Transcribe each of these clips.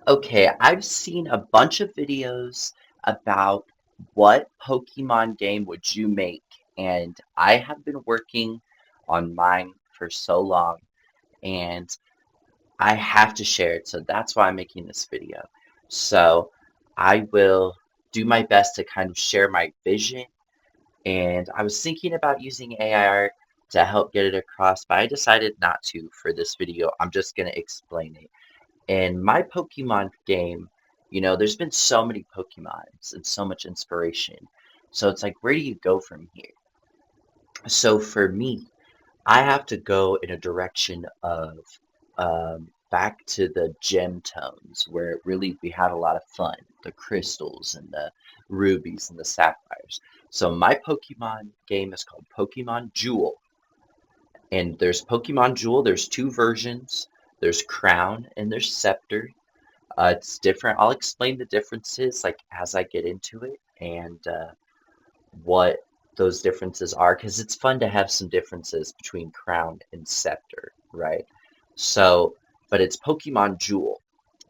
Okay, I've seen a bunch of videos about what Pokemon game would you make, and I have been working on mine for so long, and I have to share it, so that's why I'm making this video. So I will do my best to kind of share my vision, and I was thinking about using AI art to help get it across, but I decided not to for this video. I'm just going to explain it. In my Pokemon game, there's been so many Pokemons and so much inspiration. So it's like, where do you go from here? So for me, I have to go in a direction of back to the gem tones where really we had a lot of fun, the crystals and the rubies and the sapphires. So my Pokemon game is called Pokemon Jewel. And there's Pokemon Jewel, there's two versions. There's Crown and there's Scepter. It's different. I'll explain the differences like as I get into it and what those differences are because it's fun to have some differences between Crown and Scepter, right? So, but it's Pokemon Jewel.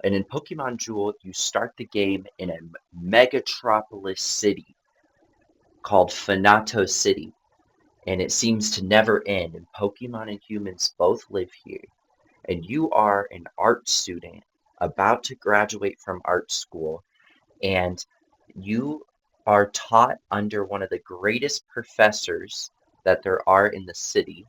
And in Pokemon Jewel, you start the game in a megatropolis city called Phonauto City. And it seems to never end. And Pokemon and humans both live here. And you are an art student about to graduate from art school, and you are taught under one of the greatest professors that there are in the city.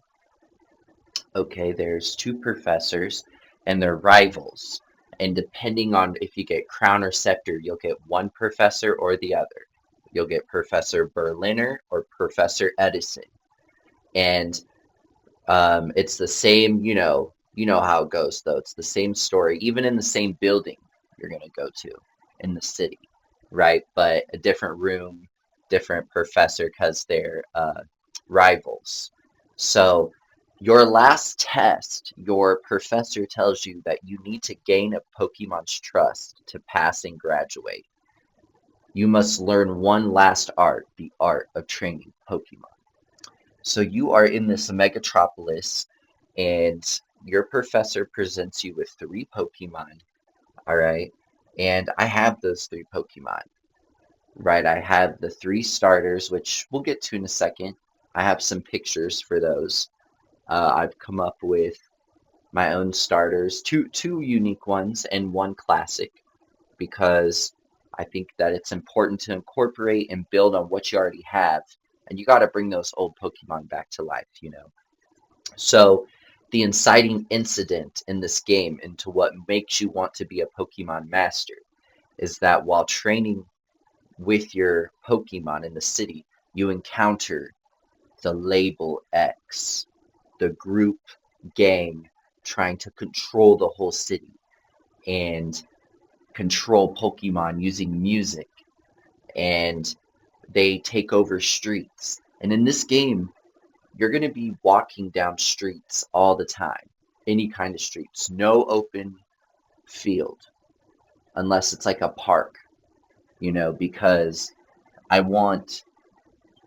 Okay, there's two professors, and they're rivals. And depending on if you get Crown or Scepter, you'll get one professor or the other. You'll get Professor Berliner or Professor Edison. And it's the same, you know how it goes though. It's the same story, even in the same building you're gonna go to in the city, right? But a different room, different professor because they're rivals. So your last test, your professor tells you that you need to gain a Pokemon's trust to pass and graduate. You must learn one last art, the art of training Pokemon. So you are in this megatropolis, and your professor presents you with three Pokemon. All right. And I have those three Pokemon, right? I have the three starters, which we'll get to in a second. I have some pictures for those. I've come up with my own starters, two unique ones and one classic, because I think that it's important to incorporate and build on what you already have. And you got to bring those old Pokemon back to life. So, the inciting incident in this game into what makes you want to be a Pokemon master is that while training with your Pokemon in the city, you encounter the label X, the group gang trying to control the whole city and control Pokemon using music, and they take over streets. And in this game, you're going to be walking down streets all the time, any kind of streets, no open field, unless it's like a park, because I want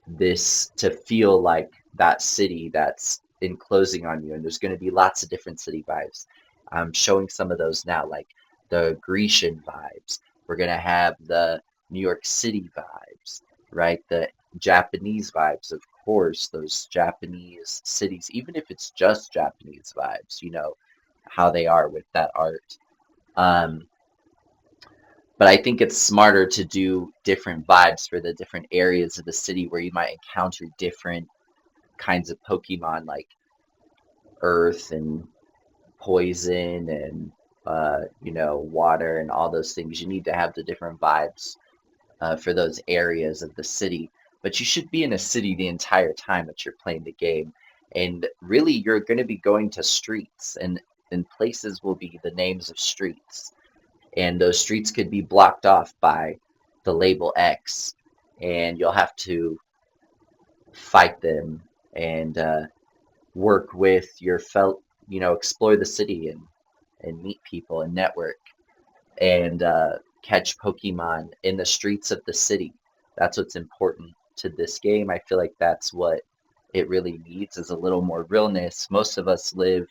this to feel like that city that's enclosing on you. And there's going to be lots of different city vibes. I'm showing some of those now, like the Grecian vibes. We're going to have the New York City vibes, right? The Japanese vibes, of course, those Japanese cities, even if it's just Japanese vibes, how they are with that art. Um, but I think it's smarter to do different vibes for the different areas of the city where you might encounter different kinds of Pokemon like Earth and Poison and water and all those things. You need to have the different vibes for those areas of the city. But you should be in a city the entire time that you're playing the game. And really, you're going to be going to streets, and places will be the names of streets. And those streets could be blocked off by the label X, and you'll have to fight them and work with your explore the city and meet people and network and catch Pokemon in the streets of the city. That's what's important to this game. I feel like that's what it really needs is a little more realness. Most of us live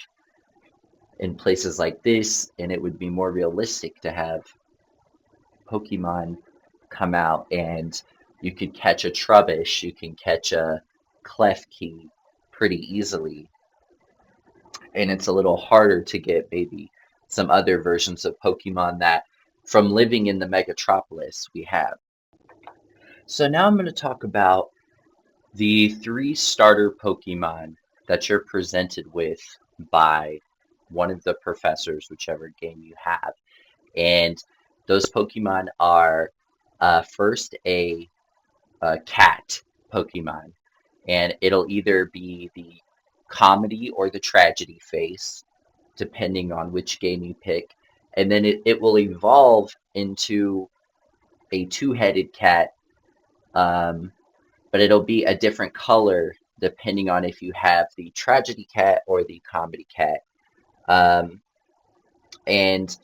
in places like this, and it would be more realistic to have Pokemon come out and you could catch a Trubbish, you can catch a Klefki pretty easily, and it's a little harder to get maybe some other versions of Pokemon that from living in the Megatropolis we have. So now I'm going to talk about the 3 starter Pokemon that you're presented with by one of the professors, whichever game you have. And those Pokemon are first a cat Pokemon, and it'll either be the comedy or the tragedy face, depending on which game you pick. And then it will evolve into a two-headed cat, um, but it'll be a different color depending on if you have the tragedy cat or the comedy cat. Um, and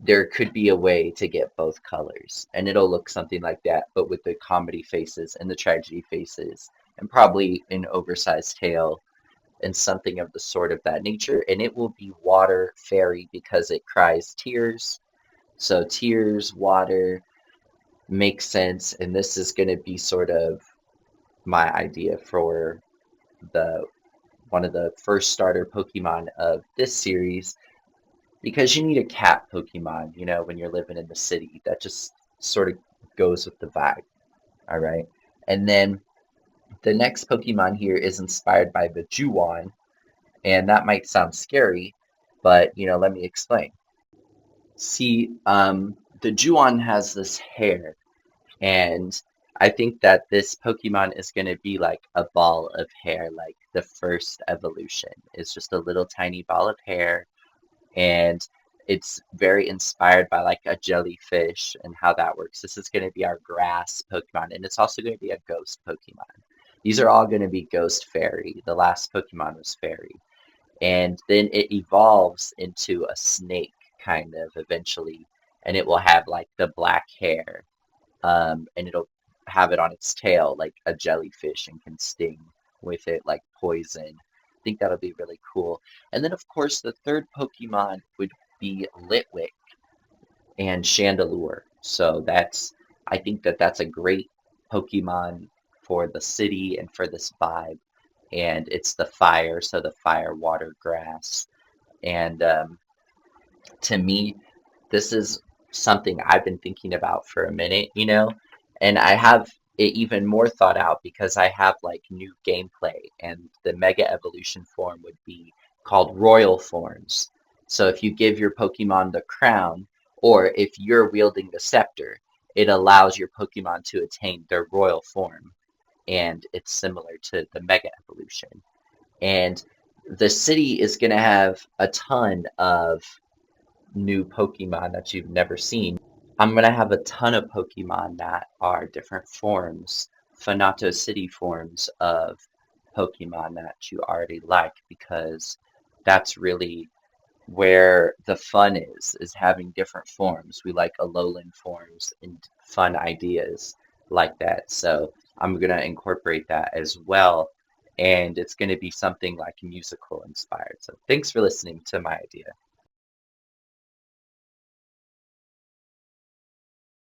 there could be a way to get both colors, and it'll look something like that, but with the comedy faces and the tragedy faces, and probably an oversized tail and something of the sort of that nature. And it will be water fairy because it cries tears. So tears, water makes sense, and this is going to be sort of my idea for the one of the first starter Pokemon of this series, because you need a cat Pokemon, when you're living in the city. That just sort of goes with the vibe. All right. And then the next Pokemon here is inspired by the Juwan, and that might sound scary, but let me explain. See, the Juwan has this hair, and I think that this Pokemon is going to be like a ball of hair, like the first evolution. It's just a little tiny ball of hair, and it's very inspired by like a jellyfish and how that works. This is going to be our grass Pokemon, and it's also going to be a ghost Pokemon. These are all going to be ghost fairy. The last Pokemon was fairy. And then it evolves into a snake, kind of, eventually, and it will have like the black hair, and it'll have it on its tail like a jellyfish and can sting with it like poison. I think that'll be really cool. And then, of course, the third Pokemon would be Litwick and Chandelure. So I think that that's a great Pokemon for the city and for this vibe. And it's the fire, so the fire, water, grass. And to me, this is something I've been thinking about for a minute, and I have it even more thought out because I have like new gameplay, and the Mega Evolution form would be called Royal Forms. So if you give your Pokemon the crown, or if you're wielding the scepter, it allows your Pokemon to attain their royal form, and it's similar to the Mega Evolution. And the city is going to have a ton of new Pokemon that you've never seen. I'm going to have a ton of Pokemon that are different forms, Phonauto City forms of Pokemon that you already like, because that's really where the fun is having different forms. We like Alolan forms and fun ideas like that. So I'm going to incorporate that as well. And it's going to be something like musical inspired. So thanks for listening to my idea.